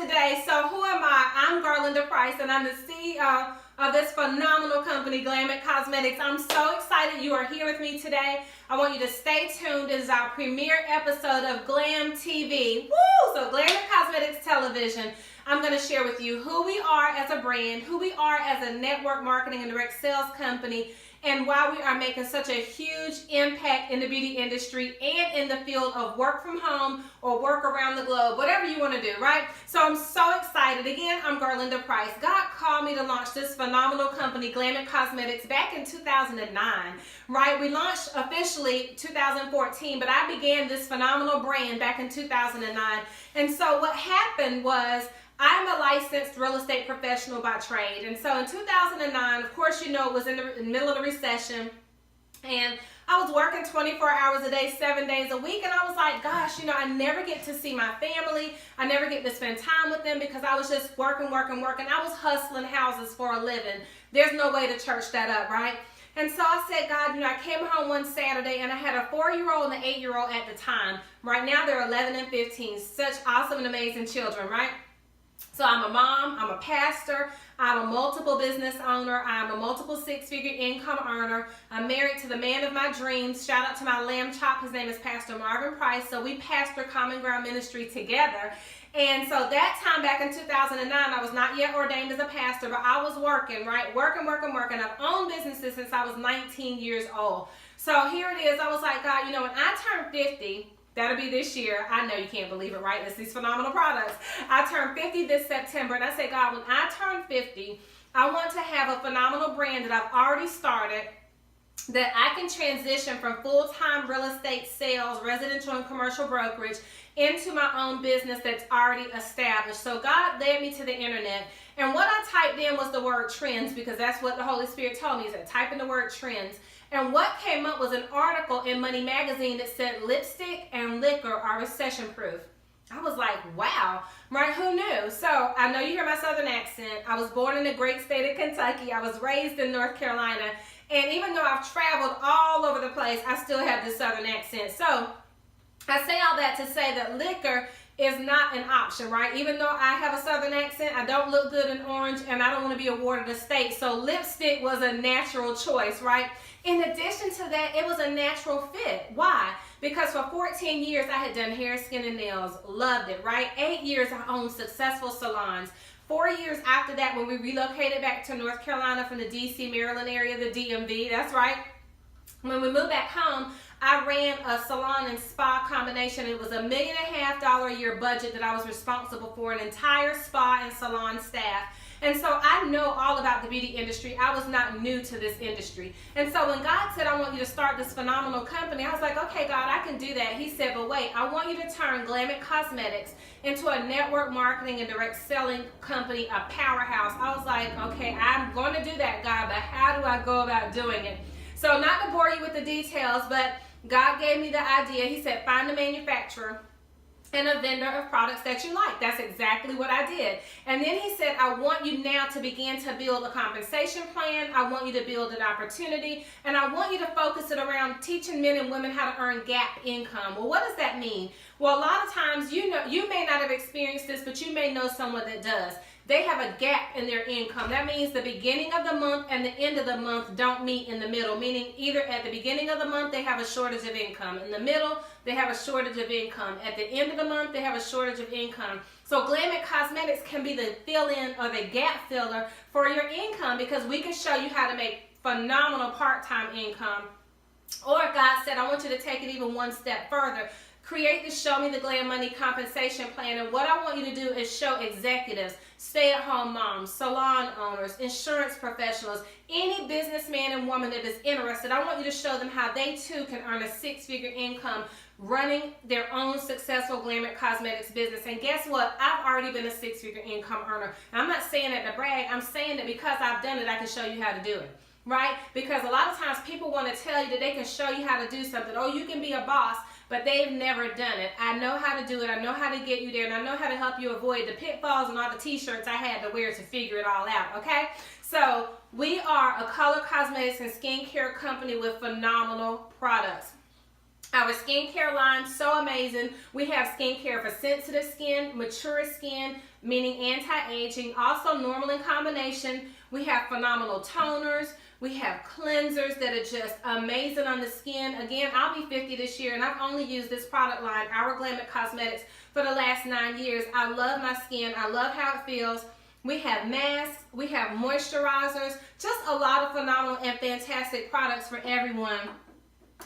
today. So who am I? I'm Garlinda Price, and I'm the CEO of this phenomenal company, Glam It Cosmetics. I'm so excited you are here with me today. I want you to stay tuned. This is our premiere episode of Glam TV. Woo! So Glam It Cosmetics Television. I'm going to share with you who we are as a brand, who we are as a network marketing and direct sales company, and why we are making such a huge impact in the beauty industry and in the field of work from home or work around the globe, whatever you want to do, right? So I'm so excited. Again, I'm Garlinda Price. God called me to launch this phenomenal company, Glam It Cosmetics, back in 2009, right? We launched officially 2014, but I began this phenomenal brand back in 2009. And so what happened was, I'm a licensed real estate professional by trade. And so in 2009, of course, you know, it was in the middle of the recession. And I was working 24 hours a day, 7 days a week. And I was like, gosh, you know, I never get to see my family. I never get to spend time with them because I was just working. I was hustling houses for a living. There's no way to church that up, right? And so I said, God, you know, I came home one Saturday and I had a 4-year-old and an 8-year-old at the time. Right now, they're 11 and 15. Such awesome and amazing children, right? So I'm a mom, I'm a pastor, I'm a multiple business owner, I'm a multiple six-figure income earner. I'm married to the man of my dreams. Shout out to my lamb chop. His name is Pastor Marvin Price. So we pastor Common Ground Ministry together. And so that time back in 2009, I was not yet ordained as a pastor, but I was working, right? Working. I've owned businesses since I was 19 years old. So here it is. I was like, God, you know, when I turn 50, that'll be this year. I know you can't believe it, right? It's these phenomenal products. I turned 50 this September, and I said, God, when I turn 50, I want to have a phenomenal brand that I've already started that I can transition from full-time real estate sales, residential and commercial brokerage, into my own business that's already established. So God led me to the internet, and what I typed in was the word trends, because that's what the Holy Spirit told me, is that type in the word trends. And what came up was an article in Money Magazine that said lipstick and liquor are recession proof. I was like, wow, right? Who knew? So I know you hear my southern accent. I was born in the great state of Kentucky. I was raised in North Carolina. And even though I've traveled all over the place, I still have this southern accent. So I say all that to say that liquor is not an option, right? Even though I have a southern accent, I don't look good in orange, and I don't want to be awarded a state. So lipstick was a natural choice, right? In addition to that, it was a natural fit. Why? Because for 14 years, I had done hair, skin, and nails. Loved it, right? 8 years, I owned successful salons. 4 years after that, when we relocated back to North Carolina from the D.C., Maryland area, the DMV, that's right. When we moved back home, I ran a salon and spa combination. It was $1.5 million a year budget that I was responsible for, an entire spa and salon staff. And so I know all about the beauty industry. I was not new to this industry. And so when God said, I want you to start this phenomenal company, I was like, okay, God, I can do that. He said, but wait, I want you to turn Glam It Cosmetics into a network marketing and direct selling company, a powerhouse. I was like, okay, I'm going to do that, God, but how do I go about doing it? So not to bore you with the details, but God gave me the idea. He said, find a manufacturer and a vendor of products that you like. That's exactly what I did. And then he said, I want you now to begin to build a compensation plan. I want you to build an opportunity, and I want you to focus it around teaching men and women how to earn gap income. Well, what does that mean? Well, a lot of times, you know, you may not have experienced this, but you may know someone that does. They have a gap in their income. That means the beginning of the month and the end of the month don't meet in the middle, meaning either at the beginning of the month they have a shortage of income. In the middle, they have a shortage of income. At the end of the month, they have a shortage of income. So Glam It Cosmetics can be the fill-in or the gap filler for your income, because we can show you how to make phenomenal part-time income. Or God said, I want you to take it even one step further. Create the Show Me the Glam Money compensation plan. And what I want you to do is show executives, stay-at-home moms, salon owners, insurance professionals, any businessman and woman that is interested. I want you to show them how they too can earn a six-figure income running their own successful Glam It Cosmetics business. And guess what? I've already been a six-figure income earner. And I'm not saying that to brag. I'm saying that because I've done it, I can show you how to do it. Right? Because a lot of times people want to tell you that they can show you how to do something. Oh, you can be a boss, but they've never done it. I know how to do it. I know how to get you there, and I know how to help you avoid the pitfalls and all the t-shirts I had to wear to figure it all out, okay? So we are a color cosmetics and skincare company with phenomenal products. Our skincare line, so amazing. We have skincare for sensitive skin, mature skin, meaning anti-aging, also normal in combination. We have phenomenal toners. We have cleansers that are just amazing on the skin. Again, I'll be 50 this year, and I've only used this product line, our Glam It Cosmetics, for the last 9 years. I love my skin. I love how it feels. We have masks. We have moisturizers. Just a lot of phenomenal and fantastic products for everyone.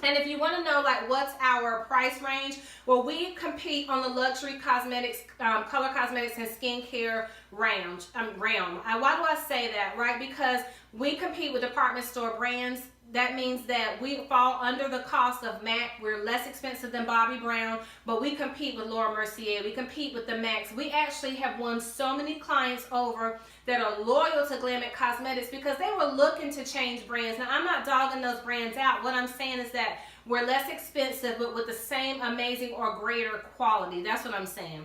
And if you want to know like what's our price range, well, we compete on the luxury cosmetics, color cosmetics and skincare realm. Why do I say that, right? Because we compete with department store brands. That means that we fall under the cost of MAC. We're less expensive than Bobbi Brown, but we compete with Laura Mercier. We compete with the MACs. We actually have won so many clients over that are loyal to Glam It Cosmetics because they were looking to change brands. Now, I'm not dogging those brands out. What I'm saying is that we're less expensive, but with the same amazing or greater quality. That's what I'm saying.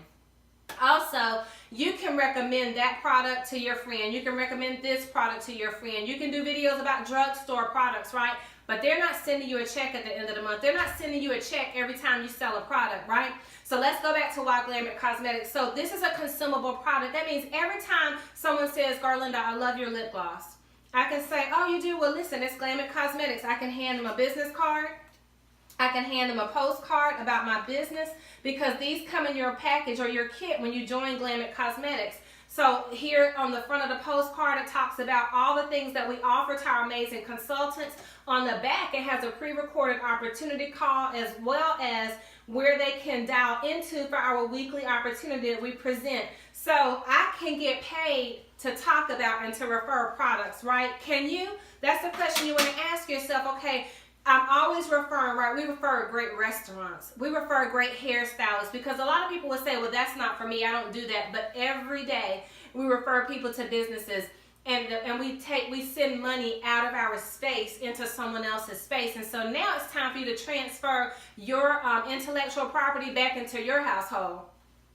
Also, you can recommend that product to your friend. You can recommend this product to your friend. You can do videos about drugstore products, right? But they're not sending you a check at the end of the month. They're not sending you a check every time you sell a product, right? So let's go back to why Glam It Cosmetics. So this is a consumable product. That means every time someone says, Garlinda, I love your lip gloss, I can say, oh, you do? Well, listen, it's Glam It Cosmetics. I can hand them a business card. I can hand them a postcard about my business because these come in your package or your kit when you join Glam It Cosmetics. So here on the front of the postcard, it talks about all the things that we offer to our amazing consultants. On the back, it has a pre-recorded opportunity call as well as where they can dial into for our weekly opportunity that we present. So I can get paid to talk about and to refer products, right? Can you? That's the question you want to ask yourself. Okay, I'm always referring, right? We refer great restaurants. We refer great hairstylists because a lot of people would say, well, that's not for me. I don't do that. But every day we refer people to businesses and we send money out of our space into someone else's space. And so now it's time for you to transfer your intellectual property back into your household.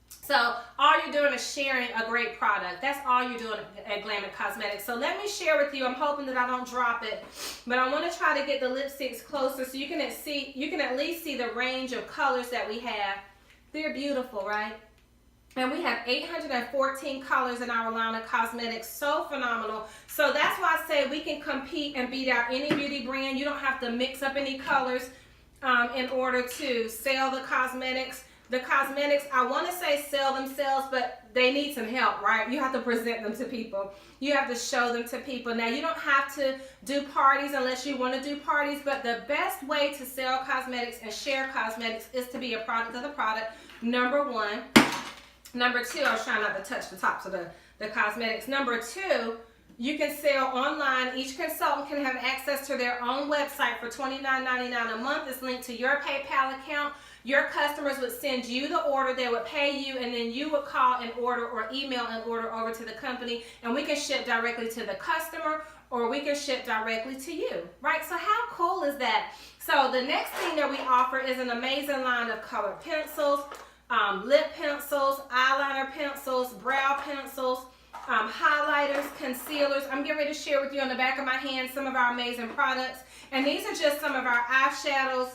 So all you're doing is sharing a great product. That's all you're doing at Glam It Cosmetics. So let me share with you. I'm hoping that I don't drop it, but I want to try to get the lipsticks closer so you can at least see the range of colors that we have. They're beautiful, right? And we have 814 colors in our line of cosmetics. So phenomenal. So that's why I say we can compete and beat out any beauty brand. You don't have to mix up any colors in order to sell the cosmetics. The cosmetics, I want to say sell themselves, but they need some help, right? You have to present them to people. You have to show them to people. Now, you don't have to do parties unless you want to do parties, but the best way to sell cosmetics and share cosmetics is to be a product of the product, number one. Number two, I was trying not to touch the tops of the cosmetics. Number two, you can sell online. Each consultant can have access to their own website for $29.99 a month. It's linked to your PayPal account. Your customers would send you the order, they would pay you, and then you would call an order or email an order over to the company, and we can ship directly to the customer or we can ship directly to you, right? So how cool is that? So the next thing that we offer is an amazing line of colored pencils, lip pencils, eyeliner pencils, brow pencils, highlighters, concealers. I'm getting ready to share with you on the back of my hand some of our amazing products, and these are just some of our eyeshadows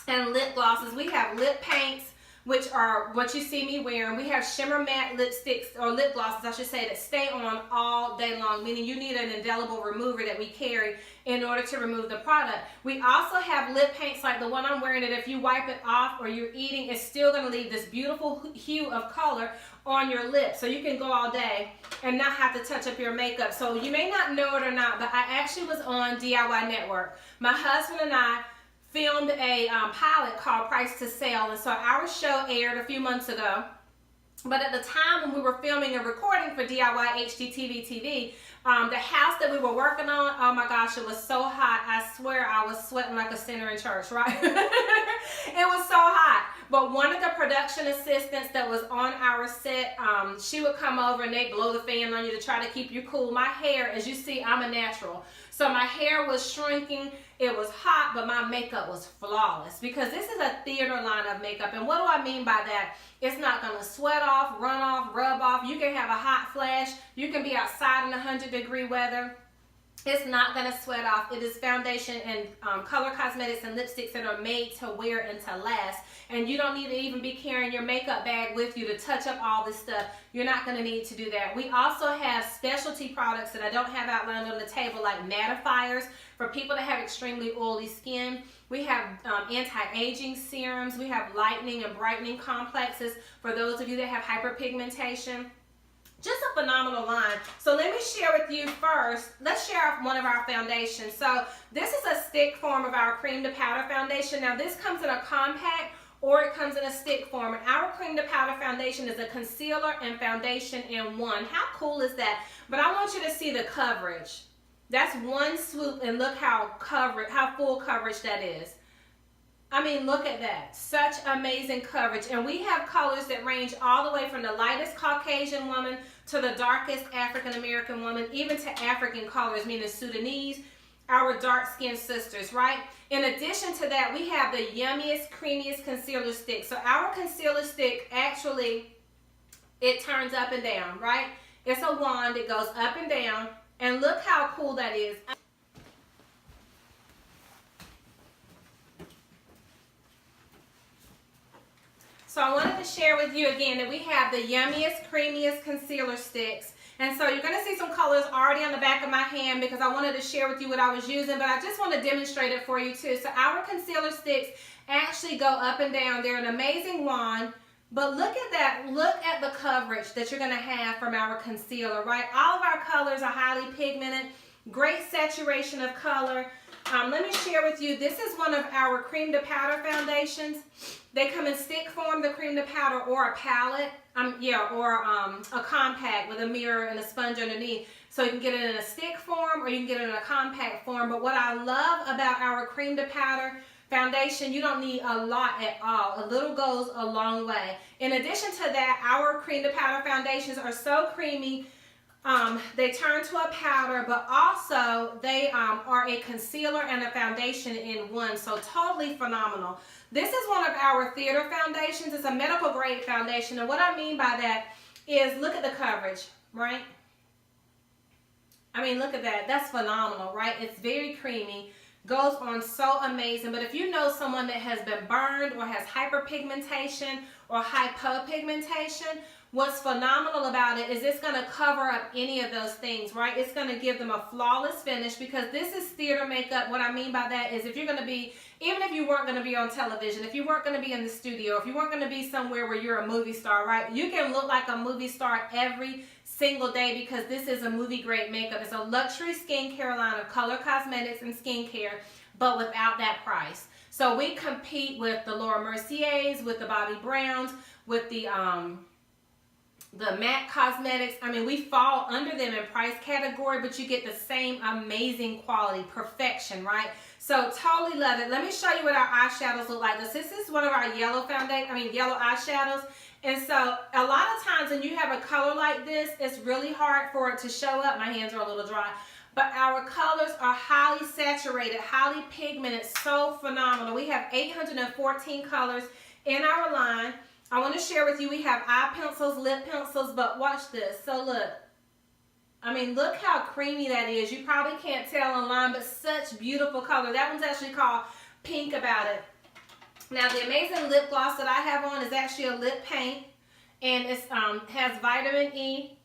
and lip glosses. We have lip paints, which are what you see me wearing. We have shimmer matte lipsticks, or lip glosses, I should say, that stay on all day long, meaning you need an indelible remover that we carry in order to remove the product. We also have lip paints like the one I'm wearing that if you wipe it off or you're eating, it's still going to leave this beautiful hue of color on your lips. So you can go all day and not have to touch up your makeup. So you may not know it or not, but I actually was on DIY Network. My husband and I filmed a pilot called Price to Sale, and so our show aired a few months ago. But at the time when we were filming and recording for DIY HGTV TV, the house that we were working on, oh my gosh, it was so hot. I swear I was sweating like a sinner in church, right? It was so hot. But one of the production assistants that was on our set, she would come over and they'd blow the fan on you to try to keep you cool. My hair, as you see, I'm a natural. So my hair was shrinking. It was hot, but my makeup was flawless because this is a theater line of makeup. And what do I mean by that? It's not going to sweat off, run off, rub off. You can have a hot flash. You can be outside in 100-degree weather. It's not going to sweat off. It is foundation and color cosmetics and lipsticks that are made to wear and to last. And you don't need to even be carrying your makeup bag with you to touch up all this stuff. You're not going to need to do that. We also have specialty products that I don't have outlined on the table, like mattifiers for people that have extremely oily skin. We have anti-aging serums. We have lightening and brightening complexes for those of you that have hyperpigmentation. Just a phenomenal line. So let me share with you first. Let's share one of our foundations. So this is a stick form of our cream to powder foundation. Now this comes in a compact or it comes in a stick form. And our cream to powder foundation is a concealer and foundation in one. How cool is that? But I want you to see the coverage. That's one swoop, and look how full coverage that is. I mean, look at that. Such amazing coverage. And we have colors that range all the way from the lightest Caucasian woman to the darkest African American woman, even to African colors, meaning Sudanese, our dark-skinned sisters, right? In addition to that, we have the yummiest, creamiest concealer stick. So our concealer stick, actually, it turns up and down, right? It's a wand. It goes up and down. And look how cool that is. So I wanted to share with you again that we have the yummiest, creamiest concealer sticks. And so you're going to see some colors already on the back of my hand because I wanted to share with you what I was using, but I just want to demonstrate it for you too. So our concealer sticks actually go up and down. They're an amazing wand, but look at that. Look at the coverage that you're going to have from our concealer, right? All of our colors are highly pigmented, great saturation of color. Let me share with you, this is one of our cream to powder foundations. They come in stick form, the cream to powder, or a palette, or a compact with a mirror and a sponge underneath. So you can get it in a stick form or you can get it in a compact form. But what I love about our cream to powder foundation, you don't need a lot at all. A little goes a long way. In addition to that, our cream to powder foundations are so creamy. They turn to a powder, but also they are a concealer and a foundation in one, so totally phenomenal. This is one of our theater foundations. It's a medical grade foundation, and what I mean by that is look at the coverage, right? I mean, look at that. That's phenomenal, right? It's very creamy, goes on so amazing. But if you know someone that has been burned or has hyperpigmentation or hypopigmentation, what's phenomenal about it is it's going to cover up any of those things, right? It's going to give them a flawless finish because this is theater makeup. What I mean by that is if you're going to be, even if you weren't going to be on television, if you weren't going to be in the studio, if you weren't going to be somewhere where you're a movie star, right? You can look like a movie star every single day because this is a movie grade makeup. It's a luxury skincare line of color cosmetics and skincare, but without that price. So we compete with the Laura Merciers, with the Bobbi Browns, with the MAC Cosmetics. I mean, we fall under them in price category, but you get the same amazing quality, perfection, right? So totally love it. Let me show you what our eyeshadows look like. This is one of our yellow eyeshadows. And so a lot of times when you have a color like this, it's really hard for it to show up. My hands are a little dry. But our colors are highly saturated, highly pigmented, so phenomenal. We have 814 colors in our line. I want to share with you, we have eye pencils, lip pencils, but watch this. So look, I mean, look how creamy that is. You probably can't tell online, but such beautiful color. That one's actually called Pink About It. Now, the amazing lip gloss that I have on is actually a lip paint, and it has vitamin E,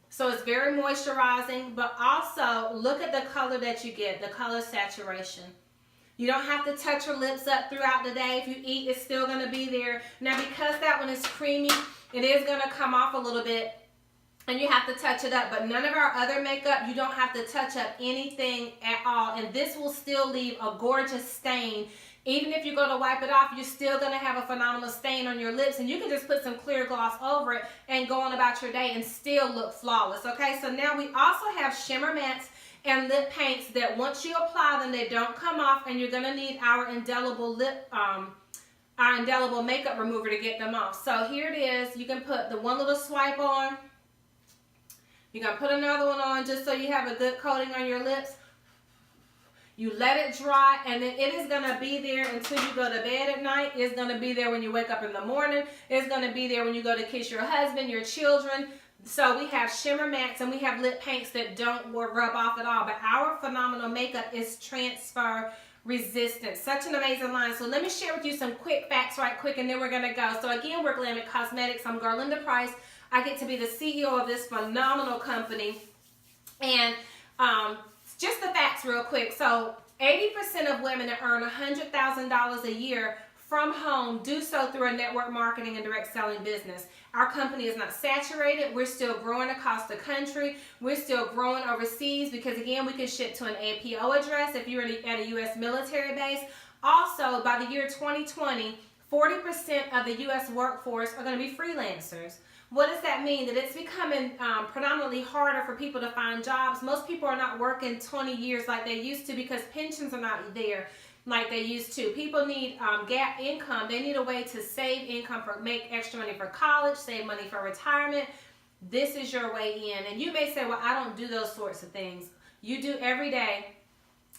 so it's very moisturizing, but also look at the color that you get, the color saturation. You don't have to touch your lips up throughout the day. If you eat, it's still going to be there. Now, because that one is creamy, it is going to come off a little bit, and you have to touch it up. But none of our other makeup, you don't have to touch up anything at all. And this will still leave a gorgeous stain. Even if you go to wipe it off, you're still going to have a phenomenal stain on your lips. And you can just put some clear gloss over it and go on about your day and still look flawless, okay? So now we also have shimmer mattes and lip paints that once you apply them, they don't come off, and you're going to need our indelible makeup remover to get them off. So here it is. You can put the one little swipe on. You're going to put another one on just so you have a good coating on your lips. You let it dry, and then it is going to be there until you go to bed at night. It's going to be there when you wake up in the morning. It's going to be there when you go to kiss your husband, your children. So we have shimmer mattes and we have lip paints that don't rub off at all. But our phenomenal makeup is transfer resistant. Such an amazing line. So let me share with you some quick facts right quick, and then we're going to go. So again, we're Glam It Cosmetics. I'm Garlinda Price. I get to be the CEO of this phenomenal company. And just the facts real quick. So 80% of women that earn $100,000 a year from home do so through a network marketing and direct selling business. Our company is not saturated. We're still growing across the country. We're still growing overseas because, again, we can ship to an APO address if you're at a U.S. military base. Also, by the year 2020, 40% of the U.S. workforce are going to be freelancers. What does that mean? That it's becoming predominantly harder for people to find jobs. Most people are not working 20 years like they used to because pensions are not there like they used to. People need gap income. They need a way to save income, make extra money for college, save money for retirement. This is your way in. And you may say, well, I don't do those sorts of things. You do every day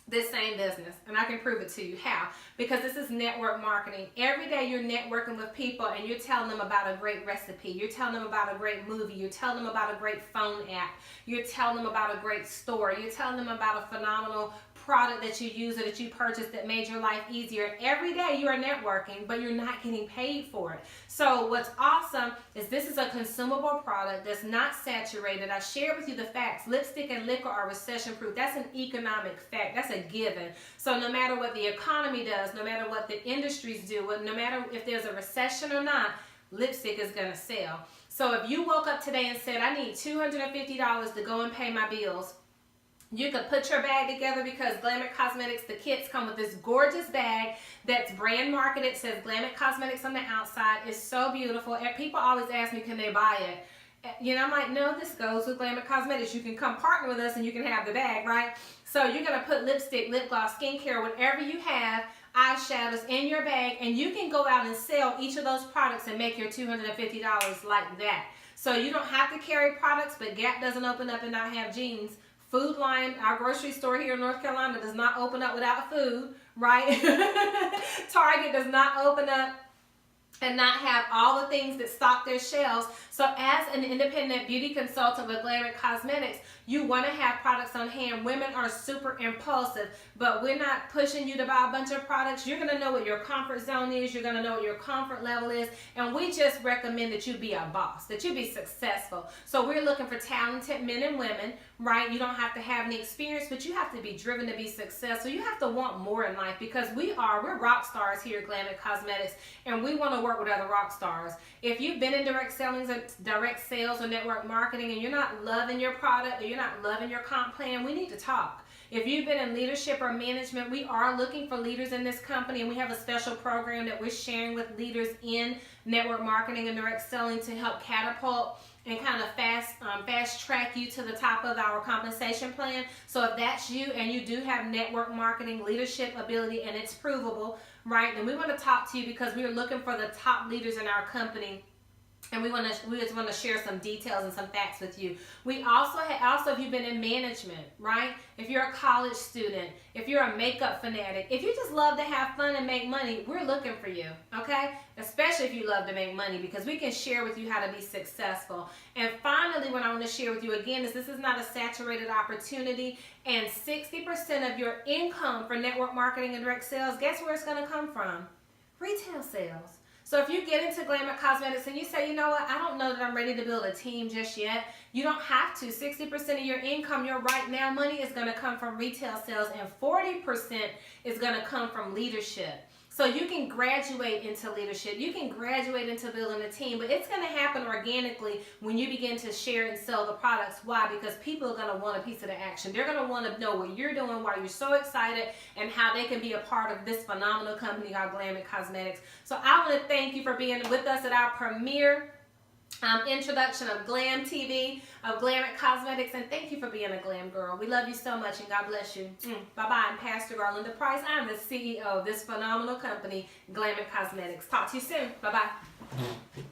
this same business, and I can prove it to you. How? Because this is network marketing. Every day you're networking with people and you're telling them about a great recipe. You're telling them about a great movie. You're telling them about a great phone app. You're telling them about a great store. You're telling them about a phenomenal product that you use or that you purchased that made your life easier. Every day you are networking, but you're not getting paid for it. So what's awesome is this is a consumable product that's not saturated. I shared with you the facts. Lipstick and liquor are recession proof. That's an economic fact. That's a given. So no matter what the economy does, no matter what the industries do, no matter if there's a recession or not, lipstick is going to sell. So if you woke up today and said, I need $250 to go and pay my bills, you could put your bag together because Glam It Cosmetics, the kits come with this gorgeous bag that's brand marketed. It says Glam It Cosmetics on the outside. It's so beautiful. And people always ask me, can they buy it? You know, I'm like, no, this goes with Glam It Cosmetics. You can come partner with us and you can have the bag, right? So you're going to put lipstick, lip gloss, skincare, whatever you have, eyeshadows in your bag, and you can go out and sell each of those products and make your $250 like that. So you don't have to carry products, but Gap doesn't open up and not have jeans. Food Lion, our grocery store here in North Carolina, does not open up without food, right? Target does not open up and not have all the things that stock their shelves. So as an independent beauty consultant with Glam It Cosmetics, you want to have products on hand. Women are super impulsive, but we're not pushing you to buy a bunch of products. You're going to know what your comfort zone is. You're going to know what your comfort level is. And we just recommend that you be a boss, that you be successful. So we're looking for talented men and women, right? You don't have to have any experience, but you have to be driven to be successful. You have to want more in life because we're rock stars here at Glam It Cosmetics, and we want to work with other rock stars. If you've been in direct sales or network marketing and you're not loving your product or you're not loving your comp plan, we need to talk. If you've been in leadership or management, we are looking for leaders in this company, and we have a special program that we're sharing with leaders in network marketing and direct selling to help catapult and kind of fast track you to the top of our compensation plan. So if that's you and you do have network marketing leadership ability and it's provable, right, then we want to talk to you because we are looking for the top leaders in our company. And we just want to share some details and some facts with you. We also if you've been in management, right? If you're a college student, if you're a makeup fanatic, if you just love to have fun and make money, we're looking for you, okay? Especially if you love to make money, because we can share with you how to be successful. And finally, what I want to share with you again is this is not a saturated opportunity, and 60% of your income for network marketing and direct sales, guess where it's going to come from? Retail sales. So if you get into Glam It Cosmetics and you say, you know what, I don't know that I'm ready to build a team just yet, you don't have to. 60% of your income, your right now money, is going to come from retail sales, and 40% is going to come from leadership. So you can graduate into leadership. You can graduate into building a team, but it's going to happen organically when you begin to share and sell the products. Why? Because people are going to want a piece of the action. They're going to want to know what you're doing, why you're so excited, and how they can be a part of this phenomenal company called Glam It Cosmetics. So I want to thank you for being with us at our premiere introduction of Glam TV, of Glam It Cosmetics, and thank you for being a glam girl. We love you so much, and God bless you. Bye-bye. I'm Pastor Garlinda Price. I'm the CEO of this phenomenal company, Glam It Cosmetics. Talk to you soon. Bye-bye.